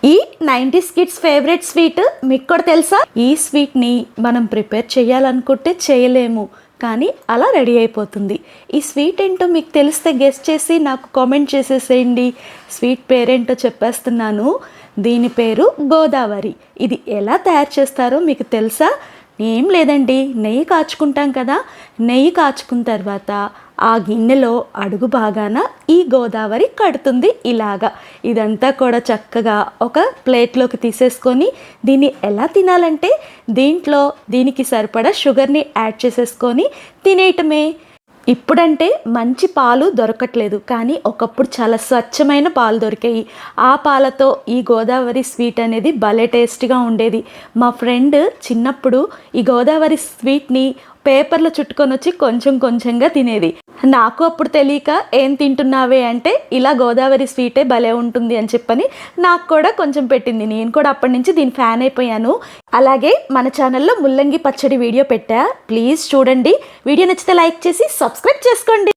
ఈ 90s kids favourite sweet మీకు కూడా తెలుసా? ఈ స్వీట్ని మనం ప్రిపేర్ చేయాలనుకుంటే చేయలేము, కానీ అలా రెడీ అయిపోతుంది. ఈ స్వీట్ ఏంటో మీకు తెలిస్తే గెస్ట్ చేసి నాకు కామెంట్ చేసేసేయండి. స్వీట్ పేరేంటో చెప్పేస్తున్నాను. దీని పేరు గోదావరి. ఇది ఎలా తయారు చేస్తారో మీకు తెలుసా? ఏం లేదండి, నెయ్యి కాచుకుంటాం కదా, నెయ్యి కాచుకున్న తర్వాత ఆ గిన్నెలో అడుగు భాగాన ఈ గోదావరి కడుతుంది. ఇలాగా ఇదంతా కూడా చక్కగా ఒక ప్లేట్లోకి తీసేసుకొని దీన్ని ఎలా తినాలంటే దీనికి సరిపడా షుగర్ని యాడ్ చేసేసుకొని తినేయటమే. ఇప్పుడంటే మంచి పాలు దొరకట్లేదు, కానీ ఒకప్పుడు చాలా స్వచ్ఛమైన పాలు దొరికాయి. ఆ పాలతో ఈ గోదావరి స్వీట్ అనేది భలే టేస్ట్గా ఉండేది. మా ఫ్రెండ్ చిన్నప్పుడు ఈ గోదావరి స్వీట్ని పేపర్లో చుట్టుకొని వచ్చి కొంచెం కొంచెంగా తినేది. నాకు అప్పుడు తెలియక ఏం తింటున్నావే అంటే ఇలా గోదావరి స్వీటే భలే ఉంటుంది అని చెప్పని నాకు కూడా కొంచెం పెట్టింది. నేను కూడా అప్పటి నుంచి దీని ఫ్యాన్ అయిపోయాను. అలాగే మన ఛానల్లో ముల్లంగి పచ్చడి వీడియో పెట్టా, ప్లీజ్ చూడండి. వీడియో నచ్చితే లైక్ చేసి సబ్స్క్రైబ్ చేసుకోండి.